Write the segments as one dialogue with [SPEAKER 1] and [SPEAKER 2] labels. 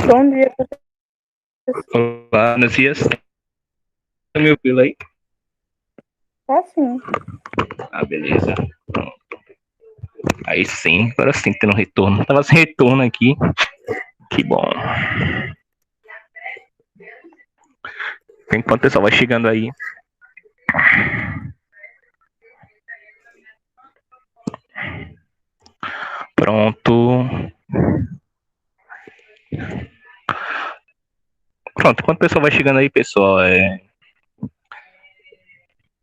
[SPEAKER 1] Bom dia, professor.
[SPEAKER 2] Olá, buenos dias. Tá me ouvindo aí?
[SPEAKER 1] Tá sim.
[SPEAKER 2] Ah, beleza. Aí sim, agora sim, tendo retorno. Tava sem retorno aqui. Que bom. Enquanto o pessoal vai chegando aí. Pronto. Pronto, enquanto o pessoal vai chegando aí, pessoal,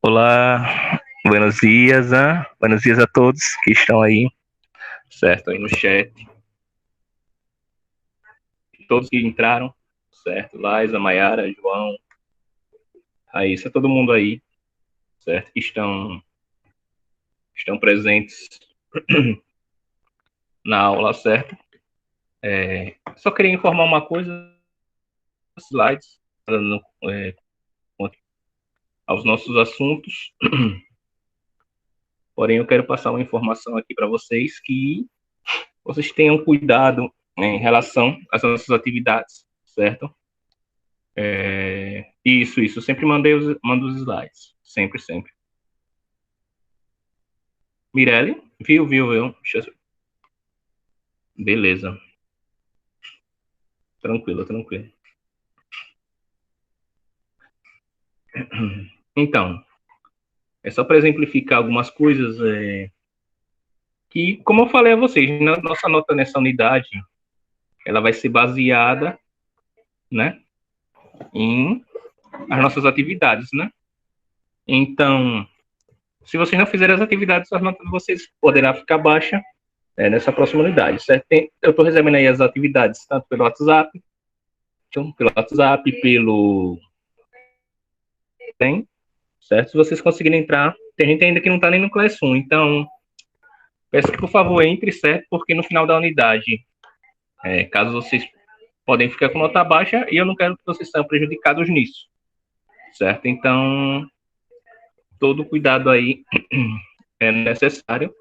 [SPEAKER 2] olá, buenos dias, buenos dias a todos que estão aí, certo, aí no chat. Todos que entraram, certo, Laisa, Maiara, João, Raíssa, todo mundo aí, certo, que estão presentes na aula, certo? Só queria informar uma coisa, slides, aos nossos assuntos. Porém, eu quero passar uma informação aqui para vocês que vocês tenham cuidado em relação às nossas atividades, certo? Isso. Eu sempre mando os slides. Sempre. Mirelle? Viu? Beleza. Tranquilo. Então, é só para exemplificar algumas coisas que, como eu falei a vocês, nossa nota nessa unidade, ela vai ser baseada, né, em as nossas atividades, né? Então, se vocês não fizerem as atividades, as notas de vocês poderá ficar baixa nessa próxima unidade, certo? Eu estou recebendo aí as atividades, tanto pelo WhatsApp, pelo... certo? Se vocês conseguirem entrar, tem gente ainda que não está nem no Classroom, então peço que, por favor, entre, certo? Porque no final da unidade, caso vocês podem ficar com nota baixa, e eu não quero que vocês sejam prejudicados nisso, certo? Então, todo cuidado aí é necessário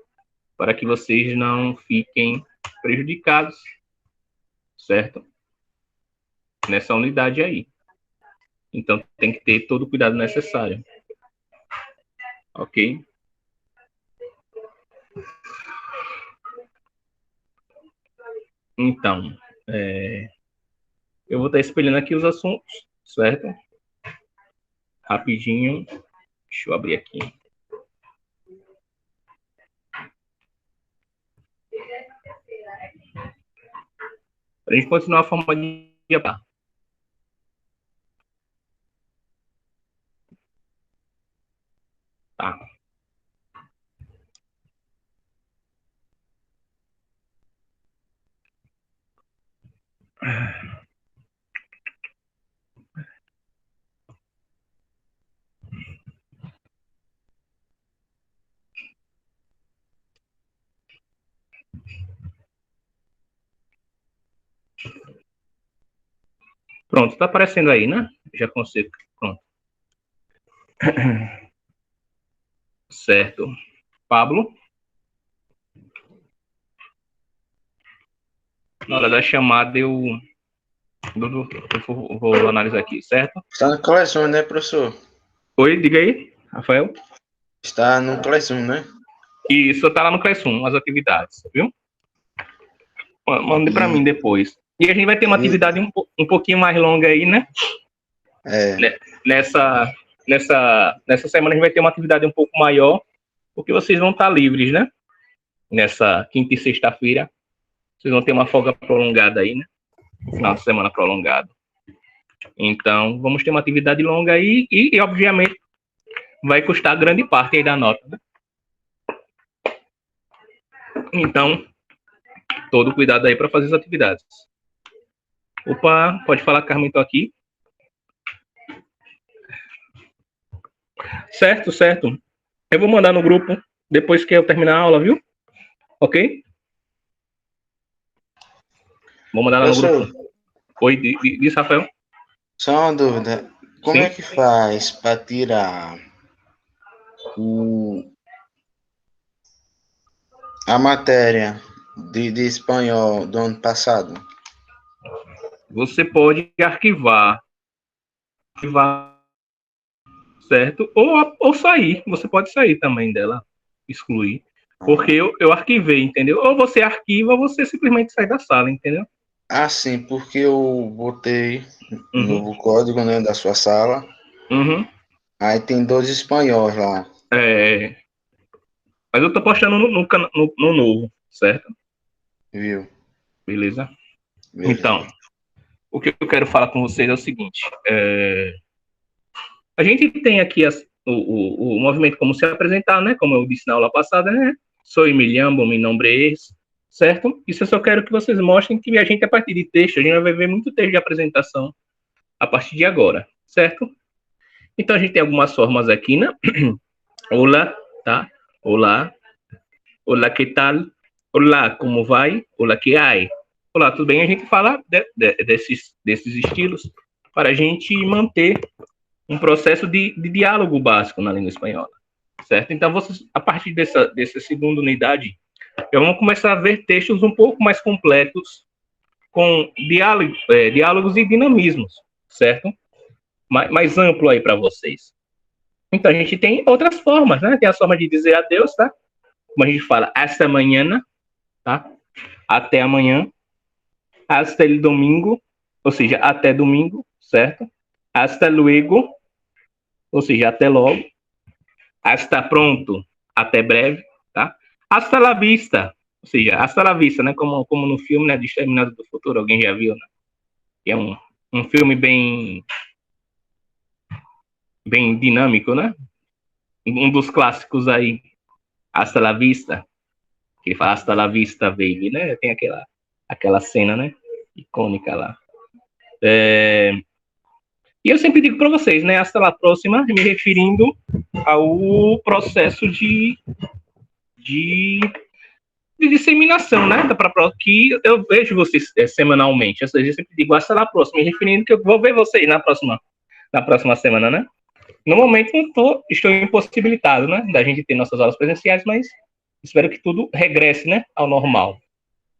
[SPEAKER 2] para que vocês não fiquem prejudicados, certo? Nessa unidade aí. Então, tem que ter todo o cuidado necessário. Ok? Então, eu vou estar espelhando aqui os assuntos, certo? Rapidinho. Deixa eu abrir aqui. Para a gente continuar a forma de abar. Tá. Pronto, tá aparecendo aí, né? Já consigo. Pronto. Certo. Pablo? Na hora da chamada, eu vou analisar aqui, certo?
[SPEAKER 3] Está no Classroom, né, professor?
[SPEAKER 2] Oi, diga aí, Rafael.
[SPEAKER 3] Está no Classroom, né?
[SPEAKER 2] Isso, tá lá no Classroom, as atividades, viu? Mande para mim depois. E a gente vai ter uma atividade um pouquinho mais longa aí, né? Nessa semana a gente vai ter uma atividade um pouco maior, porque vocês vão estar livres, né? Nessa quinta e sexta-feira. Vocês vão ter uma folga prolongada aí, né? Final de semana prolongado. Então, vamos ter uma atividade longa aí e obviamente, vai custar grande parte aí da nota, né? Então, todo cuidado aí para fazer as atividades. Opa, pode falar, Carmen, tô aqui. Certo. Eu vou mandar no grupo depois que eu terminar a aula, viu? Ok? Vou mandar lá no grupo. Oi, diz, Rafael.
[SPEAKER 3] Só uma dúvida. Como é que faz para tirar a matéria de espanhol do ano passado.
[SPEAKER 2] Você pode arquivar, certo? Ou sair. Você pode sair também dela, excluir. Porque eu arquivei, entendeu? Ou você arquiva, ou você simplesmente sai da sala, entendeu?
[SPEAKER 3] Ah, sim, porque eu botei um
[SPEAKER 2] Uhum.
[SPEAKER 3] novo código, né, da sua sala.
[SPEAKER 2] Uhum.
[SPEAKER 3] Aí tem 2 espanhóis lá,
[SPEAKER 2] É, mas eu tô postando no novo, certo?
[SPEAKER 3] viu?
[SPEAKER 2] Beleza? Então,
[SPEAKER 3] Beleza.
[SPEAKER 2] o que eu quero falar com vocês é o seguinte. A gente tem aqui o movimento como se apresentar, né? Como eu disse na aula passada, né? Sou Emiliano, meu nome é esse, certo? Isso eu só quero que vocês mostrem que a gente, a partir de texto, a gente vai ver muito texto de apresentação a partir de agora, certo? Então, a gente tem algumas formas aqui, né? Olá, tá? Olá. Olá, que tal? Olá, como vai? Olá, que hay? Olá, tudo bem? A gente fala desses estilos para a gente manter um processo de diálogo básico na língua espanhola, certo? Então, vocês, a partir dessa segunda unidade, vamos começar a ver textos um pouco mais completos, com diálogos e dinamismos, certo? Mais amplo aí para vocês. Então, a gente tem outras formas, né? Tem a forma de dizer adeus, tá? Como a gente fala, hasta mañana, tá? Até amanhã. Hasta el domingo, ou seja, até domingo, certo? Hasta luego, ou seja, até logo. Hasta pronto, até breve, tá? Hasta la vista, ou seja, hasta la vista, né? Como no filme, né? De Exterminado do Futuro, alguém já viu, né? Que é um filme bem dinâmico, né? Um dos clássicos aí, hasta la vista, que ele fala hasta la vista, baby, né? Tem aquela cena, né? Icônica lá. E eu sempre digo para vocês, né? Hasta la próxima, me referindo ao processo de, de disseminação, né? Que eu vejo vocês semanalmente. Ou seja, eu sempre digo hasta la próxima, me referindo que eu vou ver vocês na próxima semana, né? No momento, estou impossibilitado, né? Da gente ter nossas aulas presenciais, mas espero que tudo regresse, né? Ao normal.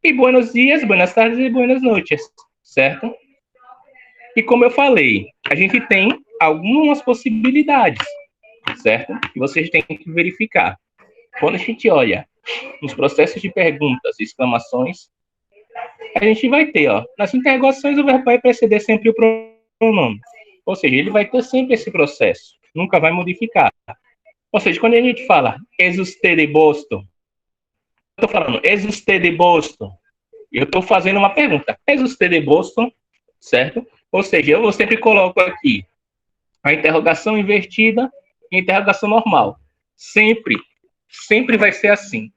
[SPEAKER 2] E buenos dias, buenas tardes e buenas noites, certo? E como eu falei, a gente tem algumas possibilidades, certo? Que vocês têm que verificar. Quando a gente olha nos processos de perguntas e exclamações, a gente vai ter, ó, nas interrogações o verbo vai preceder sempre o pronome. Ou seja, ele vai ter sempre esse processo, nunca vai modificar. Ou seja, quando a gente fala es usted de Boston, eu estou falando es usted de Boston, eu estou fazendo uma pergunta, es usted de Boston, certo? Ou seja, eu sempre coloco aqui a interrogação invertida e a interrogação normal. Sempre vai ser assim,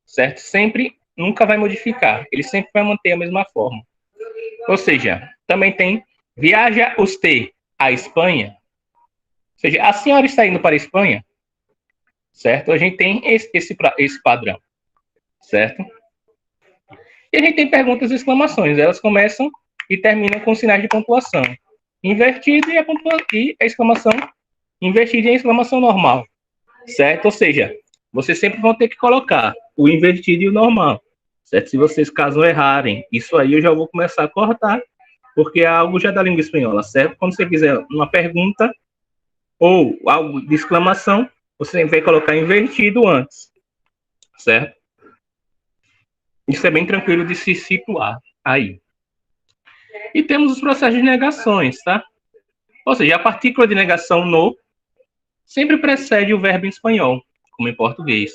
[SPEAKER 2] certo? Sempre, nunca vai modificar. Ele sempre vai manter a mesma forma. Ou seja, também tem viaja usted à Espanha. Ou seja, a senhora está indo para a Espanha, certo? A gente tem esse padrão, certo? E a gente tem perguntas e exclamações. Elas começam e terminam com sinais de pontuação. Invertido e a exclamação invertida e a exclamação normal, certo? Ou seja, vocês sempre vão ter que colocar o invertido e o normal, certo? Se vocês, caso errarem, isso aí eu já vou começar a cortar, porque é algo já da língua espanhola, certo? Quando você quiser uma pergunta ou algo de exclamação, você vai colocar invertido antes, certo? Isso é bem tranquilo de se situar aí. E temos os processos de negações, tá? Ou seja, a partícula de negação no sempre precede o verbo em espanhol, como em português.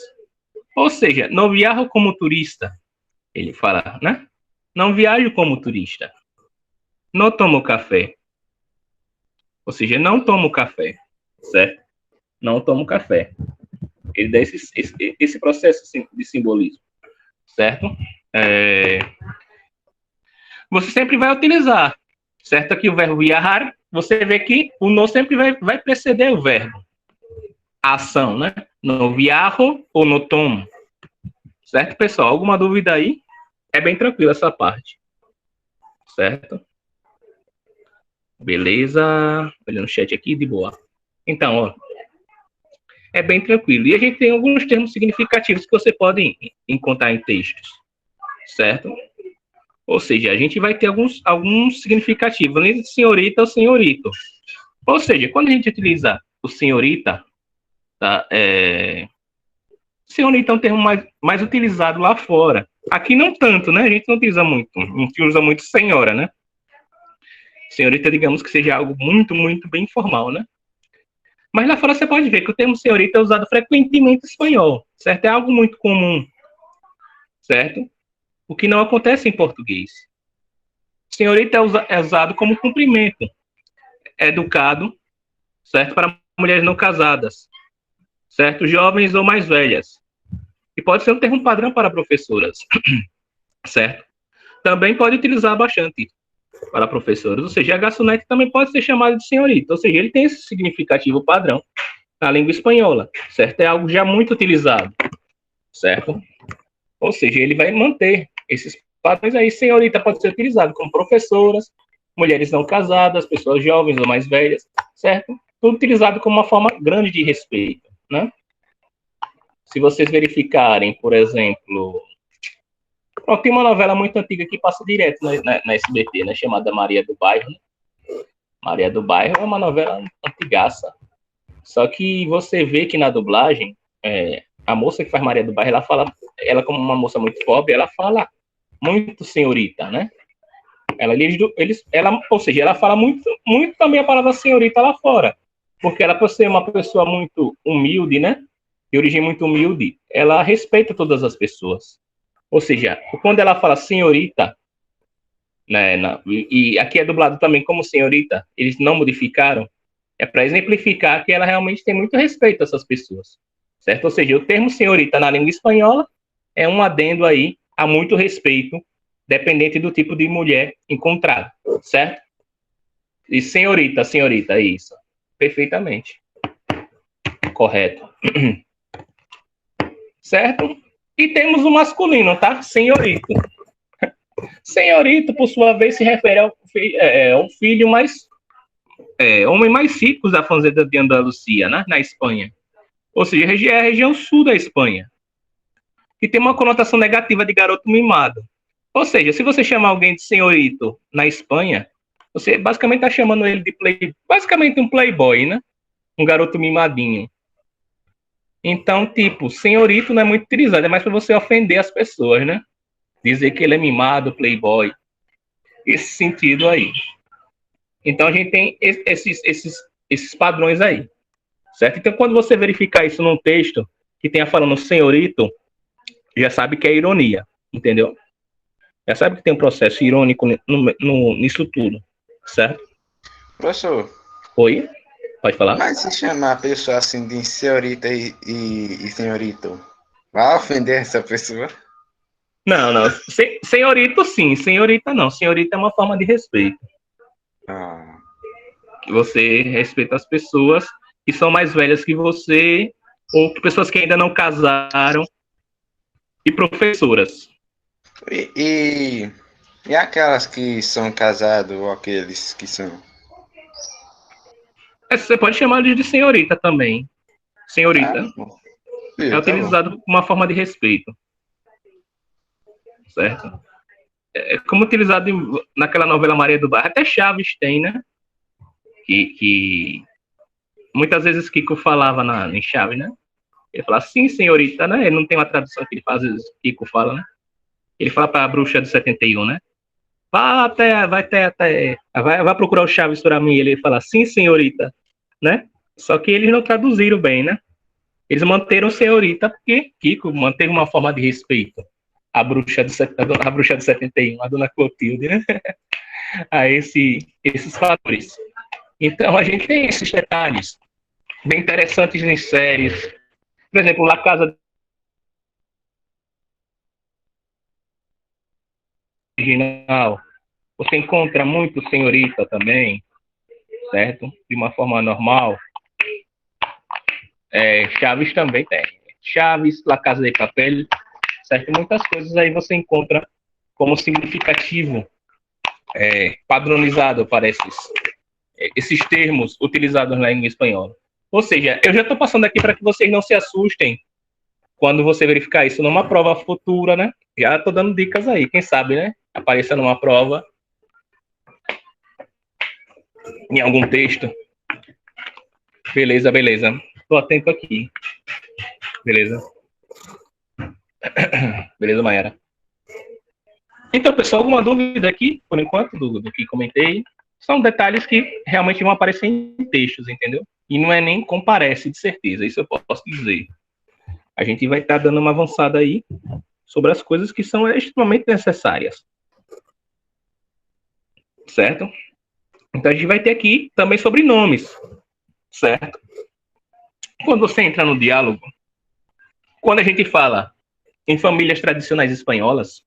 [SPEAKER 2] Ou seja, não viajo como turista. Ele fala, né? Não viajo como turista. Não tomo café. Ou seja, não tomo café, certo? Não tomo café. Ele dá esse processo de simbolismo, certo? Você sempre vai utilizar, certo? Aqui o verbo viajar, você vê que o no sempre vai preceder o verbo. A ação, né? No viajo ou no tomo. Certo, pessoal? Alguma dúvida aí? É bem tranquilo essa parte. Certo? Beleza. Olhando o chat aqui, de boa. Então, ó. é bem tranquilo. E a gente tem alguns termos significativos que você pode encontrar em textos, certo? Ou seja, a gente vai ter alguns significativos, além de senhorita ou senhorito. Ou seja, quando a gente utiliza o senhorita, tá, senhorita é um termo mais utilizado lá fora. Aqui não tanto, né? A gente não utiliza muito. A gente usa muito senhora, né? Senhorita, digamos que seja algo muito, muito bem informal, né? Mas lá fora você pode ver que o termo senhorita é usado frequentemente em espanhol, certo? É algo muito comum, certo? O que não acontece em português. Senhorita é usado como cumprimento, educado, certo? Para mulheres não casadas, certo? Jovens ou mais velhas. E pode ser um termo padrão para professoras, certo? Também pode utilizar bastante para professores, ou seja, a garçonete também pode ser chamada de senhorita, ou seja, ele tem esse significativo padrão na língua espanhola, certo? É algo já muito utilizado, certo? Ou seja, ele vai manter esses padrões aí. Senhorita pode ser utilizado como professoras, mulheres não casadas, pessoas jovens ou mais velhas, certo? Tudo utilizado como uma forma grande de respeito, né? Se vocês verificarem, por exemplo, tem uma novela muito antiga que passa direto na SBT, né, chamada Maria do Bairro. Maria do Bairro é uma novela antigaça. Só que você vê que na dublagem, a moça que faz Maria do Bairro, ela como uma moça muito pobre, ela fala muito senhorita, né? Ou seja, ela fala muito, muito também a palavra senhorita lá fora. Porque ela, por ser uma pessoa muito humilde, né? De origem muito humilde, ela respeita todas as pessoas. Ou seja, quando ela fala senhorita, né, e aqui é dublado também como senhorita, eles não modificaram, é para exemplificar que ela realmente tem muito respeito a essas pessoas, certo? Ou seja, o termo senhorita na língua espanhola é um adendo aí a muito respeito, dependente do tipo de mulher encontrada, certo? E senhorita, é isso. Perfeitamente. Correto. Certo? E temos o masculino, tá? Senhorito. Senhorito, por sua vez, se refere ao filho mais... homem mais rico da fazenda de Andalucia, né? Na Espanha. Ou seja, é a região sul da Espanha. Que tem uma conotação negativa de garoto mimado. Ou seja, se você chamar alguém de senhorito na Espanha, você basicamente está chamando ele de basicamente um playboy, né? Um garoto mimadinho. Então, tipo, senhorito não é muito utilizado, é mais para você ofender as pessoas, né? Dizer que ele é mimado, playboy. Esse sentido aí. Então, a gente tem esses padrões aí, certo? Então, quando você verificar isso num texto que tenha falando senhorito, já sabe que é ironia, entendeu? Já sabe que tem um processo irônico nisso tudo, certo?
[SPEAKER 3] Professor,
[SPEAKER 2] Oi? Pode falar?
[SPEAKER 3] mas se chamar a pessoa assim de senhorita e senhorito, vai ofender essa pessoa?
[SPEAKER 2] Não. Senhorito, sim. Senhorita, não. Senhorita é uma forma de respeito.
[SPEAKER 3] Ah,
[SPEAKER 2] Que você respeita as pessoas que são mais velhas que você, ou que pessoas que ainda não casaram, e professoras.
[SPEAKER 3] E aquelas que são casados ou aqueles que são?
[SPEAKER 2] Você pode chamar de senhorita também. Senhorita. É
[SPEAKER 3] Tá
[SPEAKER 2] utilizado como uma forma de respeito. Certo? É como utilizado naquela novela Maria do Bairro. Até Chaves tem, né? Que muitas vezes Kiko falava em Chaves, né? Ele fala, sim, senhorita, né? Ele não tem uma tradução que ele faz, às vezes Kiko fala, né? Ele fala para a bruxa do 71, né? Vai procurar o Chaves para mim. Ele fala, sim, senhorita, né? Só que eles não traduziram bem, né? Eles manteram senhorita porque Kiko manteve uma forma de respeito. A bruxa do 71, a dona Clotilde, né? A esses fatores. Então, a gente tem esses detalhes bem interessantes em séries. Por exemplo, La Casa Original, você encontra muito senhorita também, certo? De uma forma normal. Chaves também tem. Chaves, La Casa de Papel, certo? Muitas coisas aí você encontra como significativo, padronizado para esses termos utilizados na língua espanhola. Ou seja, eu já estou passando aqui para que vocês não se assustem quando você verificar isso numa prova futura, né? Já estou dando dicas aí, quem sabe, né? Apareça numa prova, em algum texto. Beleza, beleza. Estou atento aqui. Beleza. Beleza, Mayara. Então, pessoal, alguma dúvida aqui, por enquanto, do que comentei? São detalhes que realmente vão aparecer em textos, entendeu? E não é nem comparece, de certeza, isso eu posso dizer. A gente vai estar dando uma avançada aí sobre as coisas que são extremamente necessárias. Certo? Então, a gente vai ter aqui também sobre nomes. Certo? Quando você entra no diálogo, quando a gente fala em famílias tradicionais espanholas,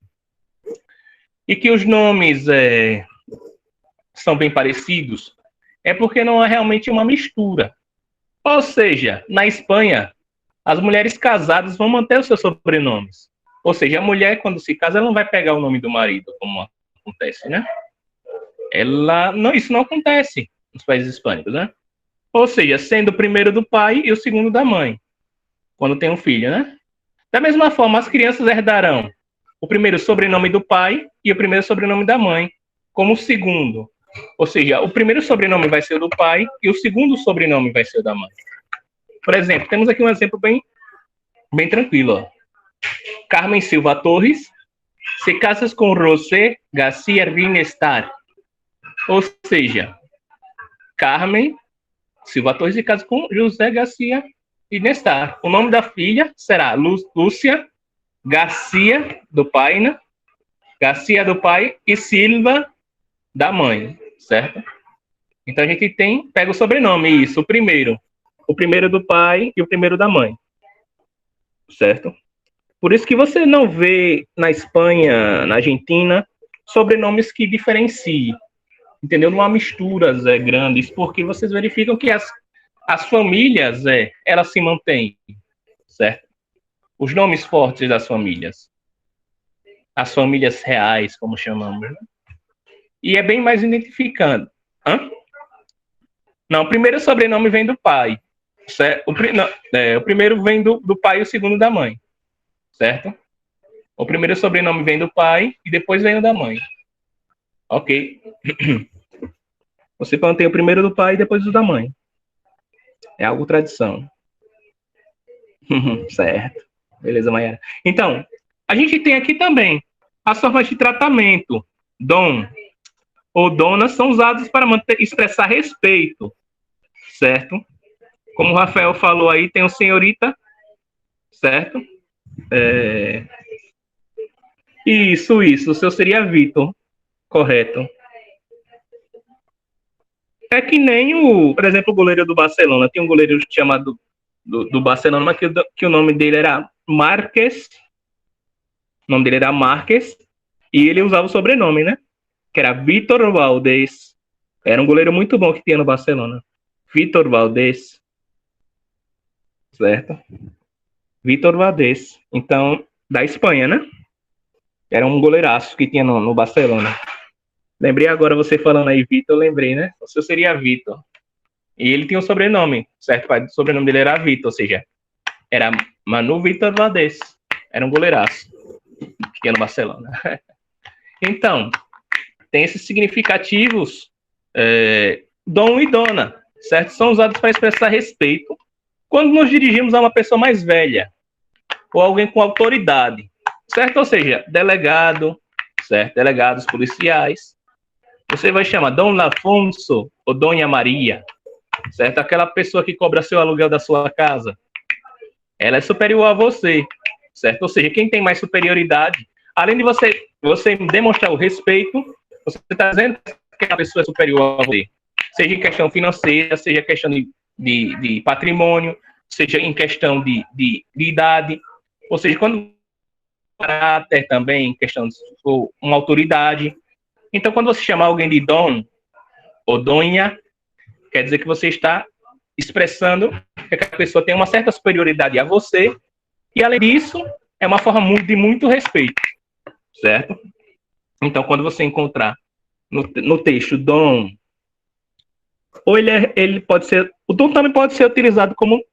[SPEAKER 2] e que os nomes são bem parecidos, é porque não é realmente uma mistura. Ou seja, na Espanha, as mulheres casadas vão manter os seus sobrenomes. Ou seja, a mulher, quando se casa, ela não vai pegar o nome do marido, como acontece, né? Isso não acontece nos países hispânicos, né? Ou seja, sendo o primeiro do pai e o segundo da mãe, quando tem um filho, né? Da mesma forma, as crianças herdarão o primeiro sobrenome do pai e o primeiro sobrenome da mãe, como o segundo. Ou seja, o primeiro sobrenome vai ser o do pai e o segundo sobrenome vai ser o da mãe. Por exemplo, temos aqui um exemplo bem tranquilo. Ó. Carmen Silva Torres se casa com José Garcia Rinestar. Ou seja, Carmen Silva Torres se casa com José Garcia Rinestar. O nome da filha será Lúcia Garcia, do pai, né? Garcia do pai e Silva da mãe, certo? Então a gente pega o sobrenome, isso, o primeiro do pai e o primeiro da mãe, certo? Por isso que você não vê na Espanha, na Argentina, sobrenomes que diferenciem, entendeu? Não há misturas grandes, porque vocês verificam que as famílias, elas se mantêm, certo? Os nomes fortes das famílias. As famílias reais, como chamamos. Né? E é bem mais identificando. Hã? Não, o primeiro sobrenome vem do pai. Certo? O primeiro vem do pai e o segundo da mãe. Certo? O primeiro sobrenome vem do pai e depois vem o da mãe. Ok. Você mantém o primeiro do pai e depois o da mãe. É algo tradição. Certo. Beleza, Mayara. Então, a gente tem aqui também as formas de tratamento. Dom ou dona são usados para expressar respeito. Certo? Como o Rafael falou aí, tem o senhorita. Certo? Isso. O seu seria Vitor. Correto. É que nem por exemplo, o goleiro do Barcelona. Tem um goleiro chamado do Barcelona, mas que o nome dele era Márquez. O nome dele era Márquez. E ele usava o sobrenome, né? Que era Vitor Valdés. Era um goleiro muito bom que tinha no Barcelona. Vitor Valdés. Certo? Vitor Valdés. Então, da Espanha, né? Era um goleiraço que tinha no Barcelona. Lembrei agora você falando aí, Vitor, lembrei, né? O seu seria Vitor. E ele tinha um sobrenome, certo? O sobrenome dele era Vitor, ou seja, era Manu Vitor Valdés. Era um goleiraço que tinha no Barcelona. Então, tem esses significativos dom e dona, certo? São usados para expressar respeito quando nos dirigimos a uma pessoa mais velha ou alguém com autoridade, certo? Ou seja, delegado, certo? Delegados policiais. Você vai chamar Dom Afonso ou Dona Maria, certo? Aquela pessoa que cobra seu aluguel da sua casa. Ela é superior a você, certo? Ou seja, quem tem mais superioridade, além de você demonstrar o respeito, você está dizendo que a pessoa é superior a você. Seja em questão financeira, seja em questão de patrimônio, seja em questão de idade. Ou seja, quando caráter também, em questão de uma autoridade. Então, quando você chamar alguém de dom ou donha, quer dizer que você está expressando que a pessoa tem uma certa superioridade a você, e além disso, é uma forma de muito respeito, certo? Então, quando você encontrar no texto dom ou ele pode ser... O Dom também pode ser utilizado como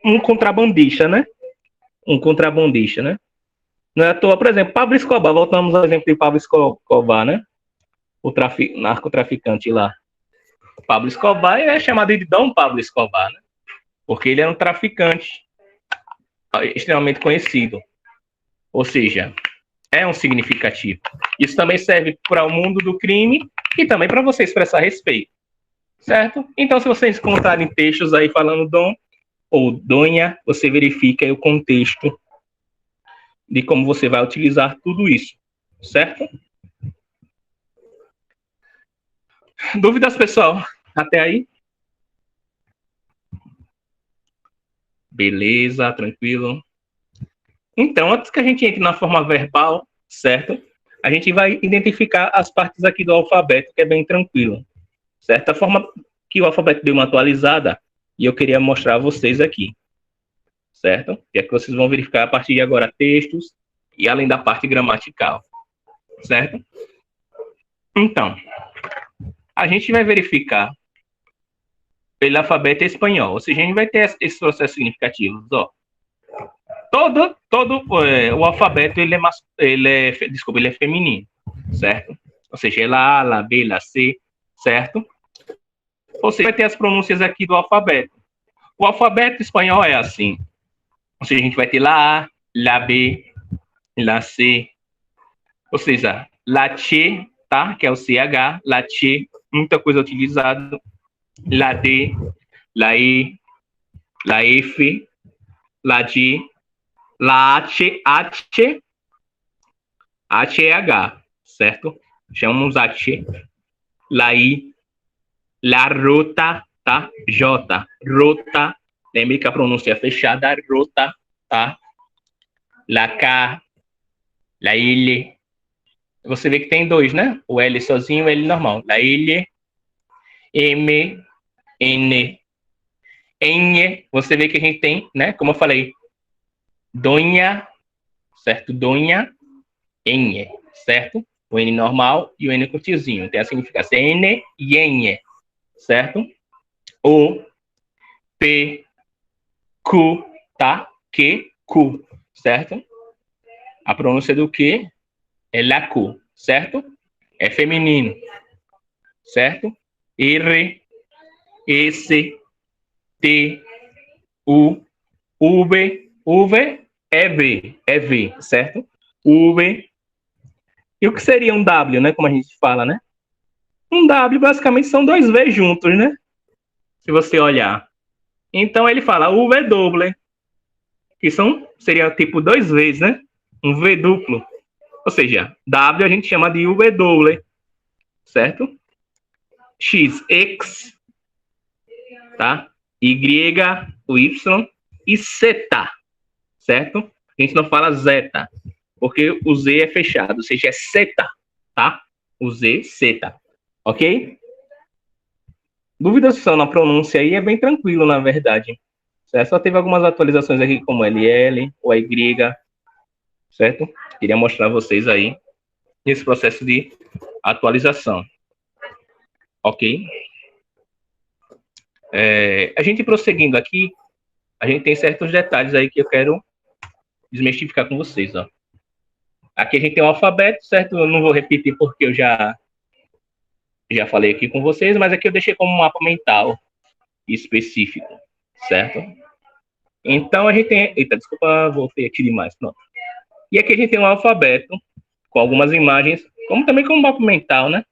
[SPEAKER 2] um contrabandista, né? Um contrabandista, né? Não é à toa, por exemplo, Pablo Escobar, voltamos ao exemplo de Pablo Escobar, né? O narcotraficante lá. Pablo Escobar é chamado de Dom Pablo Escobar, né? Porque ele era um traficante extremamente conhecido. Ou seja, é um significativo. Isso também serve para o mundo do crime e também para você expressar respeito. Certo? Então, se vocês encontrarem textos aí falando Dom ou Donha, você verifica aí o contexto de como você vai utilizar tudo isso. Certo? Dúvidas, pessoal? Até aí? Beleza, tranquilo. Então, antes que a gente entre na forma verbal, certo? A gente vai identificar as partes aqui do alfabeto, que é bem tranquilo. Certo? A forma que o alfabeto deu uma atualizada, e eu queria mostrar a vocês aqui. Certo? Que é que vocês vão verificar a partir de agora textos e além da parte gramatical. Certo? Então, a gente vai verificar pelo alfabeto espanhol, ou seja, a gente vai ter esses processos significativos, ó. Todo o alfabeto ele é feminino, certo? Ou seja, é lá, lá, B, lá, C, certo? Ou seja, vai ter as pronúncias aqui do alfabeto. O alfabeto espanhol é assim. Ou seja, a gente vai ter lá A, lá B, lá C. Ou seja, lá Che, tá? Que é o CH, lá Che, muita coisa utilizada. Lá D, lá E, lá F, lá G, lá H, H, certo? Chamamos H, lá I, lá Rota, tá? J, Rota, lembre que a pronúncia é fechada, Rota, tá? Lá K, lá L, você vê que tem dois, né? O L sozinho e o L normal. Lá L, M, N, N, você vê que a gente tem, né? Como eu falei, Donha, certo? Donha, N, certo? O N normal e o N com tiozinho. Tem a significação N e N, certo? O, P, Q, tá? Q, Q, certo? A pronúncia do Q é la Q, certo? É feminino, certo? R, S, T, U, V é V, certo? V. E o que seria um W, né? Como a gente fala, né? Um W basicamente são dois V juntos, né? Se você olhar. Então ele fala W, que seria tipo dois Vs, né? Um V duplo. Ou seja, W a gente chama de W, certo? X, X, tá? Y, o Y e Z, certo? A gente não fala zeta, porque o Z é fechado, ou seja, é seta, tá? O Z, seta, ok? Dúvidas são na pronúncia aí, é bem tranquilo, na verdade. Certo? Só teve algumas atualizações aqui, como LL, o Y, certo? Queria mostrar a vocês aí esse processo de atualização, ok? A gente prosseguindo aqui, a gente tem certos detalhes aí que eu quero desmistificar com vocês, ó. Aqui a gente tem o alfabeto, certo? Eu não vou repetir porque eu já falei aqui com vocês, mas aqui eu deixei como um mapa mental específico, certo? Então a gente tem... Eita, desculpa, voltei aqui demais, pronto. E aqui a gente tem um alfabeto com algumas imagens, como também com um mapa mental, né?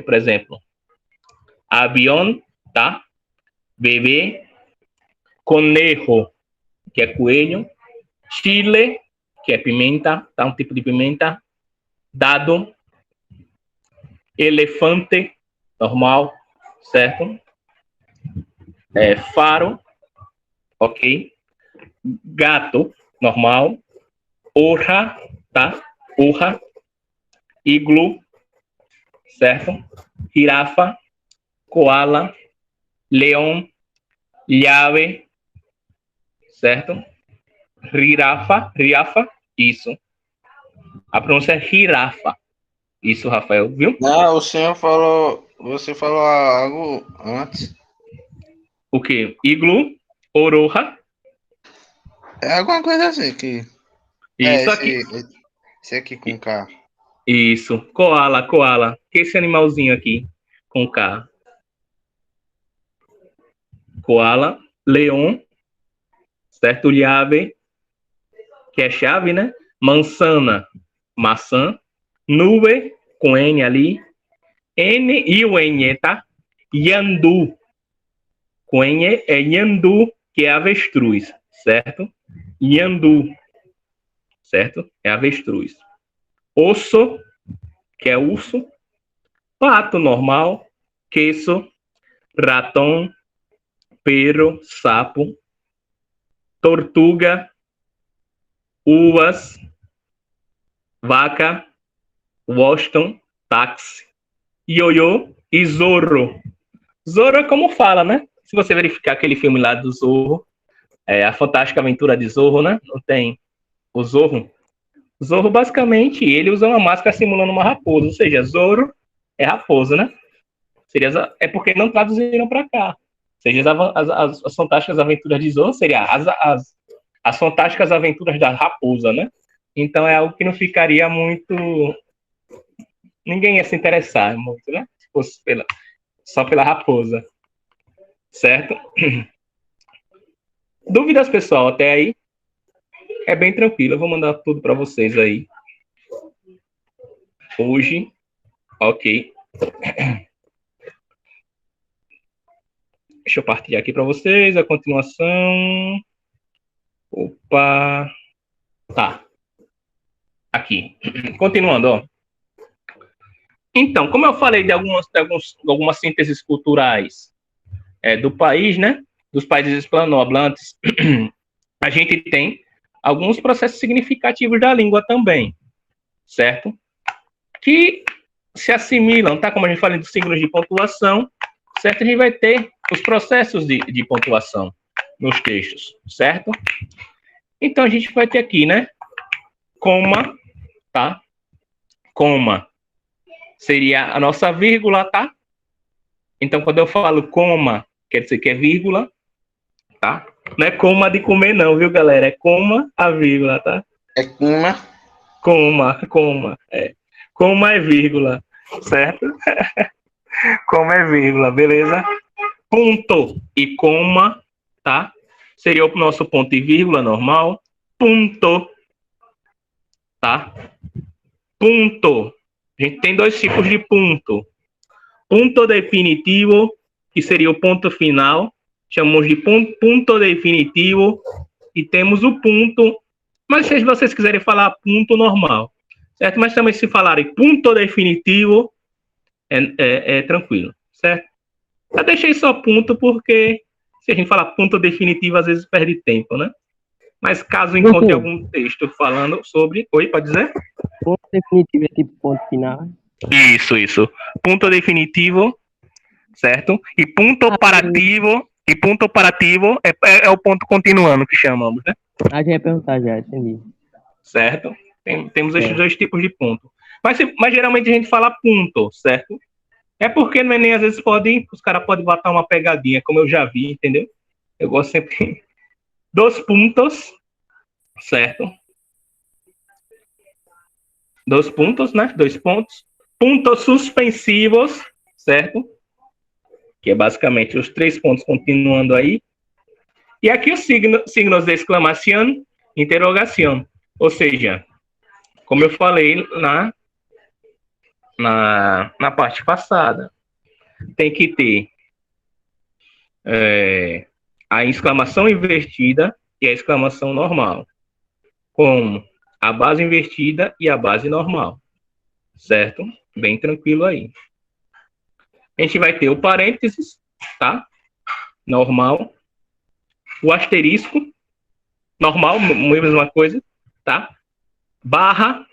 [SPEAKER 2] Por exemplo, avião, tá? Bebê, conejo, que é coelho, chile, que é pimenta, tá? Um tipo de pimenta, dado, elefante, normal, certo? Faro, ok? Gato, normal, orra, tá? Orra, iglu, certo? Girafa, koala, leão, llave, certo? Riafa, isso. A pronúncia é girafa. Isso, Rafael, viu?
[SPEAKER 3] Não, Você falou algo antes.
[SPEAKER 2] O quê? Iglu, Oroha.
[SPEAKER 3] É alguma coisa assim que. É,
[SPEAKER 2] Isso aqui.
[SPEAKER 3] esse aqui com K.
[SPEAKER 2] Isso. Koala, koala. Que esse animalzinho aqui com K. Koala, leão, certo? Llave, que é chave, né? Manzana, maçã. Nube, com N ali. N e o N, tá? Yandu, com N é Yandu, que é avestruz, certo? Yandu, certo? É avestruz. Osso, que é urso. Pato normal. Queso, ratão, pero, sapo. Tortuga, uvas, vaca, Washington, táxi, ioiô e Zorro. Zorro é como fala, né? Se você verificar aquele filme lá do Zorro, A Fantástica Aventura de Zorro, né? Não tem o Zorro. Zorro, basicamente, ele usa uma máscara simulando uma raposa, ou seja, Zorro é raposa, né? É porque não traduziram para cá. Ou seja, as Fantásticas Aventuras de Zorro seria as Fantásticas Aventuras da Raposa, né? Então é algo que não ficaria muito... Ninguém ia se interessar muito, né? Se fosse só pela raposa. Certo? Dúvidas, pessoal, até aí? É bem tranquilo, eu vou mandar tudo para vocês aí. Hoje, ok. Deixa eu partilhar aqui para vocês a continuação. Opa! Tá. Aqui. Continuando, ó. Então, como eu falei de algumas sínteses culturais do país, né? Dos países hispanohablantes, a gente tem alguns processos significativos da língua também, certo? Que se assimilam, tá? Como a gente fala dos signos de pontuação, certo? A gente vai ter os processos de pontuação nos textos, certo? Então, a gente vai ter aqui, né? Coma, tá? Coma seria a nossa vírgula, tá? Então, quando eu falo coma, quer dizer que é vírgula, tá? Não é coma de comer, não, viu, galera? É coma a vírgula, tá?
[SPEAKER 3] É Kuma.
[SPEAKER 2] Coma. Coma é vírgula, certo? Coma é vírgula, beleza? Ponto e coma, tá? Seria o nosso ponto e vírgula normal. Ponto, tá? Ponto. A gente tem dois tipos de ponto. Ponto definitivo, que seria o ponto final. Chamamos de ponto definitivo. E temos o ponto. Mas se vocês quiserem falar ponto normal, certo? Mas também se falarem ponto definitivo, é tranquilo, certo? Eu deixei só ponto porque se a gente falar ponto definitivo, às vezes perde tempo, né? Mas caso encontre algum texto falando sobre... Oi, pode dizer?
[SPEAKER 4] Ponto definitivo é tipo ponto final.
[SPEAKER 2] Isso. Ponto definitivo, certo? E ponto operativo é o ponto continuando que chamamos, né?
[SPEAKER 4] Já ia perguntar já, entendi.
[SPEAKER 2] Certo? Temos esses dois tipos de ponto. Mas geralmente a gente fala ponto, certo? É porque no Enem às vezes os caras podem botar uma pegadinha, como eu já vi, entendeu? Eu gosto sempre dos pontos, certo? Dois pontos, né? 2 pontos. Pontos suspensivos, certo? Que é basicamente os 3 pontos continuando aí. E aqui os signos de exclamação, interrogação. Ou seja, como eu falei na parte passada, tem que ter a exclamação invertida e a exclamação normal, como a base invertida e a base normal, certo? Bem tranquilo aí. A gente vai ter o parênteses, tá? Normal. O asterisco, normal, mesma coisa, tá? Barra,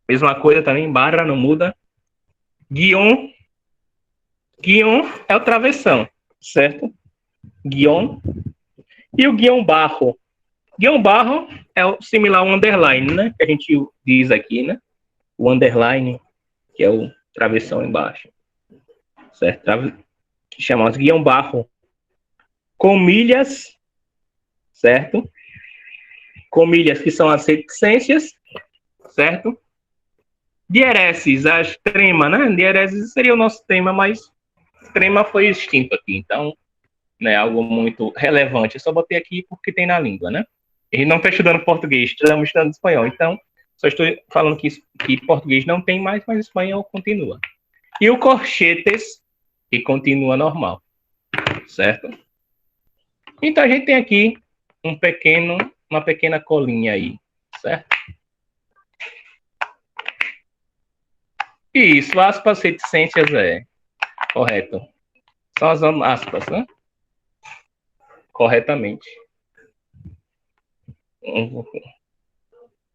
[SPEAKER 2] mesma coisa também, barra não muda. Guion é o travessão, certo? Guion. E o guion barro. Guion barro é o similar ao underline, né? Que a gente diz aqui, né? O underline, que é o travessão embaixo. certo? Chamamos Guião-Barro comilhas, certo? Comilhas que são as reticências, certo? Diereses, a extrema, né? Diereses seria o nosso tema, mas extrema foi extinto aqui, então não é algo muito relevante. Eu só botei aqui porque tem na língua, né? E não estou estudando português, estamos estudando espanhol, então só estou falando que português não tem mais, mas espanhol continua. E o corchetes, que continua normal, certo? Então a gente tem aqui uma pequena colinha aí, certo? Isso, aspas reticências correto. São as aspas, né? Corretamente.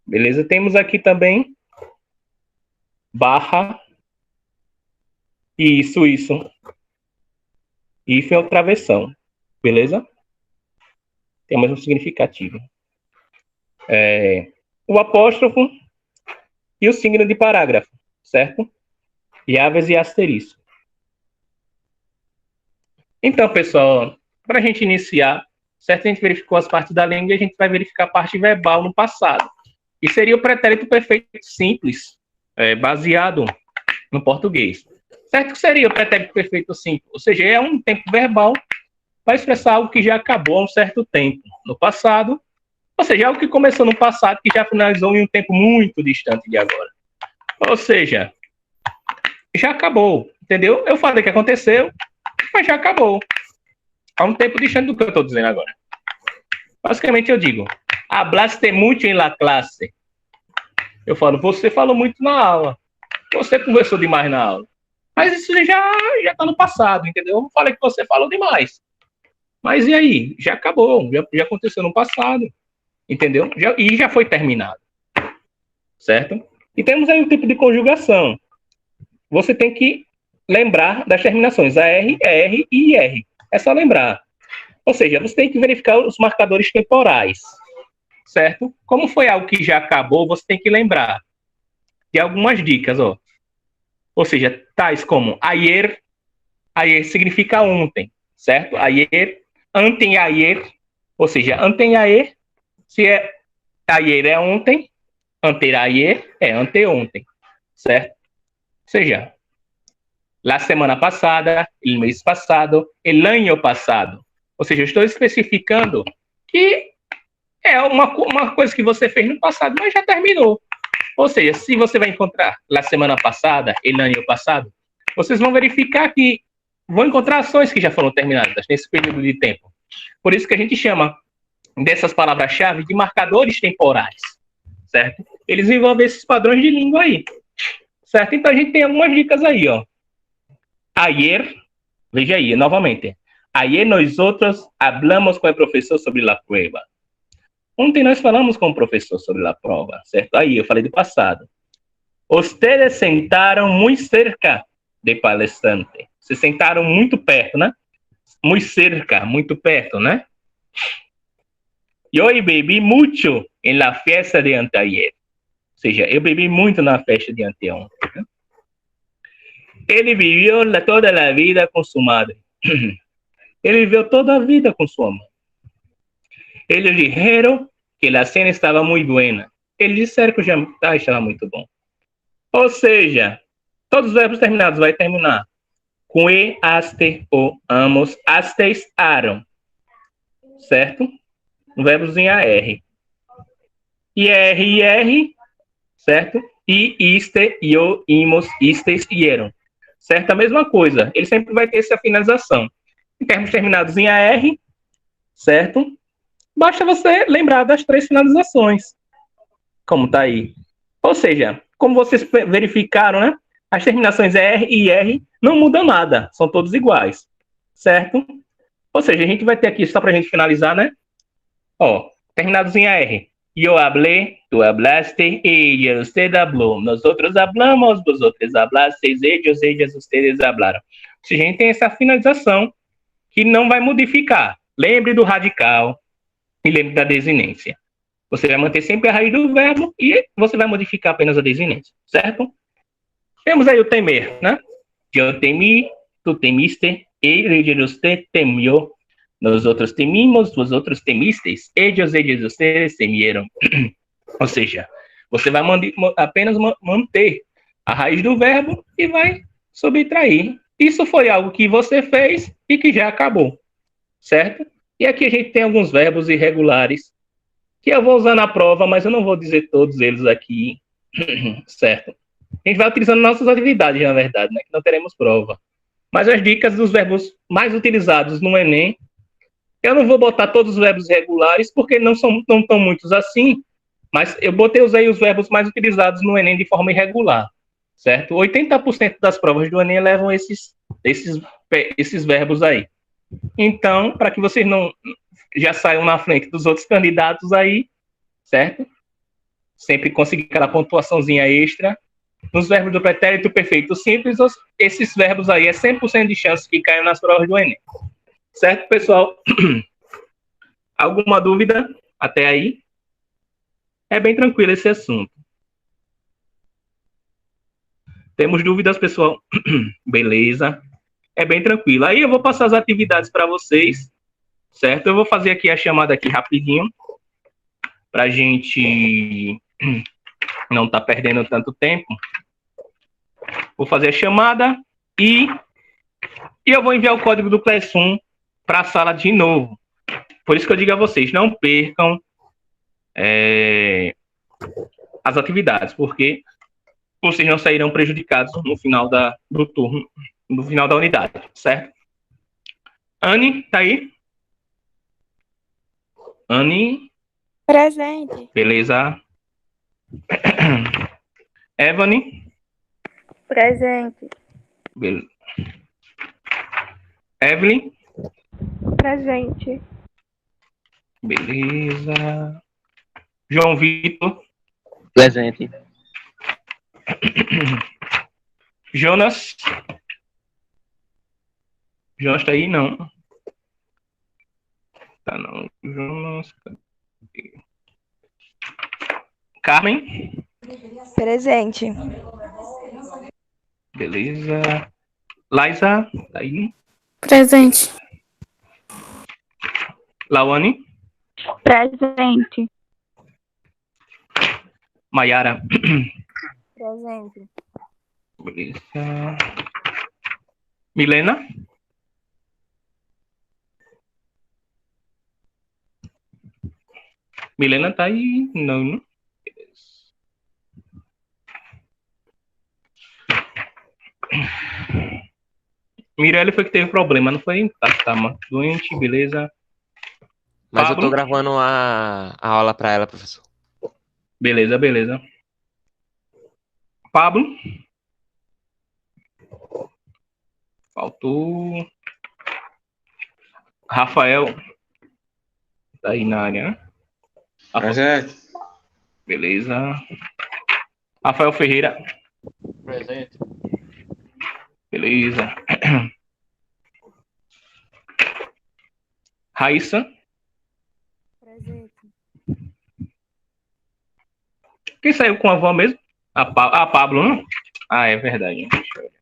[SPEAKER 2] Beleza? Temos aqui também barra. Isso. Hífen ou travessão. Beleza? Temos um significativo. O apóstrofo e o signo de parágrafo, certo? E aves e asterisco. Então, pessoal, para a gente iniciar, certo? A gente verificou as partes da língua e a gente vai verificar a parte verbal no passado. E seria o pretérito perfeito simples, baseado no português. Certo que seria o pretérito perfeito simples, ou seja, é um tempo verbal para expressar algo que já acabou há um certo tempo no passado, ou seja, algo que começou no passado que já finalizou em um tempo muito distante de agora. Ou seja, já acabou, entendeu? Eu falei que aconteceu, mas já acabou. Há um tempo distante do que eu estou dizendo agora. Basicamente eu digo, hablaste mucho en la clase. Eu falo, você falou muito na aula. Você conversou demais na aula. Mas isso já está no passado, entendeu? Eu não falei que você falou demais. Mas e aí? Já acabou, já aconteceu no passado, entendeu? Já foi terminado, certo? E temos aí um tipo de conjugação. Você tem que lembrar das terminações AR, ER e IR. É só lembrar. Ou seja, você tem que verificar os marcadores temporais, certo? Como foi algo que já acabou, você tem que lembrar de algumas dicas, ó. Ou seja, tais como ayer significa ontem, certo? Ayer, anteayer, ou seja, anteayer, se é ayer é ontem, anterayer é anteontem, certo? Ou seja, la semana passada, el mês passado, el año passado. Ou seja, eu estou especificando que é uma coisa que você fez no passado, mas já terminou. Ou seja, se você vai encontrar la semana passada, el año passado, vocês vão verificar que vão encontrar ações que já foram terminadas nesse período de tempo. Por isso que a gente chama dessas palavras-chave de marcadores temporais, certo? Eles envolvem esses padrões de língua aí, certo? Então a gente tem algumas dicas aí, ó. Ayer, veja aí, novamente. Ayer nosotros hablamos com o professor sobre la prueba. Ontem nós falamos com o professor sobre a prova, certo? Aí eu falei do passado. Ustedes sentaram muito cerca de palestrante. Se sentaram muito perto, né? Muito cerca, muito perto, né? E hoje bebi muito em la fiesta de anteayer. Ou seja, eu bebi muito na festa de anteontem. Né? Ele viveu toda a vida com sua madre. Ele viveu toda a vida com sua mãe. Eles disseram que a cena estava muito buena. Eles disseram que o jantar estava muito bom. Ou seja, todos os verbos terminados vai terminar com e, aste, o, amos, astes, aram. Certo? Verbos em AR. IR, certo? I, iste, io, imos, istes, ieram. Certo? A mesma coisa. Ele sempre vai ter essa finalização. Em termos terminados em AR, certo? Basta você lembrar das três finalizações. Como está aí. Ou seja, como vocês verificaram, né? As terminações ER e IR não mudam nada. São todos iguais. Certo? Ou seja, a gente vai ter aqui, só para a gente finalizar, né? Ó, terminados em AR. Eu hablé, tu hablaste, ella, usted habló. Nosotros hablamos, vosotros hablastes, ellos, ellas, ustedes hablaram. Ou seja, a gente tem essa finalização que não vai modificar. Lembre do radical e lembre da desinência. Você vai manter sempre a raiz do verbo e você vai modificar apenas a desinência, certo? Temos aí o temer, né? Eu temi, tu temiste, ellos te temió, nosotros temimos, vosotros temisteis, ellos ustedes temieron. Ou seja, você vai apenas manter a raiz do verbo e vai subtrair. Isso foi algo que você fez e que já acabou, certo? E aqui a gente tem alguns verbos irregulares que eu vou usar na prova, mas eu não vou dizer todos eles aqui, certo? A gente vai utilizando nossas atividades, na verdade, né? Que não teremos prova. Mas as dicas dos verbos mais utilizados no Enem, eu não vou botar todos os verbos regulares, porque não tão muitos assim, mas usei os verbos mais utilizados no Enem de forma irregular, certo? 80% das provas do Enem levam esses verbos aí. Então, para que vocês não já saiam na frente dos outros candidatos aí, certo? Sempre conseguir aquela pontuaçãozinha extra. Nos verbos do pretérito perfeito simples, esses verbos aí é 100% de chance que caiam nas provas do Enem. Certo, pessoal? Alguma dúvida até aí? É bem tranquilo esse assunto. Temos dúvidas, pessoal? Beleza. É bem tranquilo. Aí eu vou passar as atividades para vocês, certo? Eu vou fazer aqui a chamada aqui rapidinho, para a gente não estar perdendo tanto tempo. Vou fazer a chamada e eu vou enviar o código do Classroom para a sala de novo. Por isso que eu digo a vocês, não percam as atividades, porque vocês não sairão prejudicados no final do turno, no final da unidade, certo? Anne, tá aí? Anne?
[SPEAKER 1] Presente.
[SPEAKER 2] Beleza. Evany?
[SPEAKER 1] Presente.
[SPEAKER 2] Beleza. Evelyn?
[SPEAKER 1] Presente.
[SPEAKER 2] Beleza. João Vitor?
[SPEAKER 4] Presente.
[SPEAKER 2] Jonas? Jonas tá aí? Não. Tá não. Jonas. Carmen?
[SPEAKER 1] Presente.
[SPEAKER 2] Beleza. Liza? Tá aí?
[SPEAKER 1] Presente.
[SPEAKER 2] Lawane?
[SPEAKER 1] Presente.
[SPEAKER 2] Maiara?
[SPEAKER 1] Presente.
[SPEAKER 2] Beleza. Milena? Milena tá aí? Não. Mirelle foi que teve problema, não foi? Tá doente, beleza.
[SPEAKER 5] Mas
[SPEAKER 2] Pablo?
[SPEAKER 5] eu tô gravando a aula pra ela, professor.
[SPEAKER 2] Beleza. Pablo? Faltou. Rafael? Tá aí na área, né?
[SPEAKER 3] Presente.
[SPEAKER 2] Beleza. Rafael Ferreira?
[SPEAKER 6] Presente.
[SPEAKER 2] Beleza. Raíssa?
[SPEAKER 1] Presente.
[SPEAKER 2] Quem saiu com a avó mesmo? Pablo, não? Ah, é verdade. Deixa eu ver.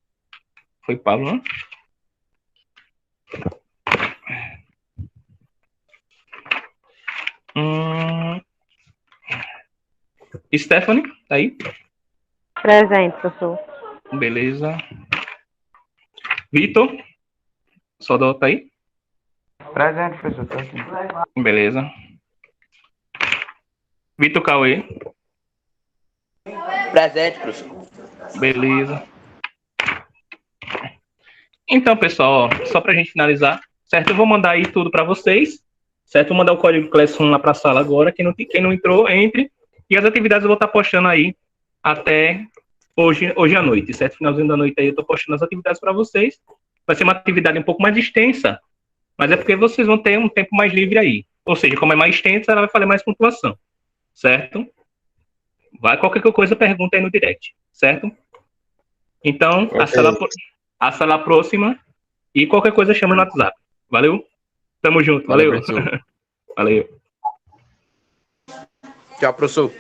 [SPEAKER 2] Foi Pablo, não? Stephanie, tá aí?
[SPEAKER 1] Presente, professor.
[SPEAKER 2] Beleza. Vitor? Sodó, tá aí?
[SPEAKER 6] Presente, professor. Tô aqui.
[SPEAKER 2] Beleza. Vitor Cauê?
[SPEAKER 7] Presente, professor.
[SPEAKER 2] Beleza. Então, pessoal, ó, só pra gente finalizar, certo? Eu vou mandar aí tudo pra vocês, certo? Vou mandar o código Classroom lá pra sala agora. Quem não entrou, entre. E as atividades eu vou estar postando aí até hoje à noite, certo? Finalzinho da noite aí eu tô postando as atividades pra vocês. Vai ser uma atividade um pouco mais extensa, mas é porque vocês vão ter um tempo mais livre aí. Ou seja, como é mais extensa, ela vai fazer mais pontuação, certo? Vai qualquer coisa, pergunta aí no direct, certo? Então,
[SPEAKER 3] Ok.
[SPEAKER 2] a sala próxima e qualquer coisa chama no WhatsApp. Valeu? Tamo junto, valeu.
[SPEAKER 5] Valeu, professor.
[SPEAKER 2] Valeu.
[SPEAKER 5] Tchau, professor.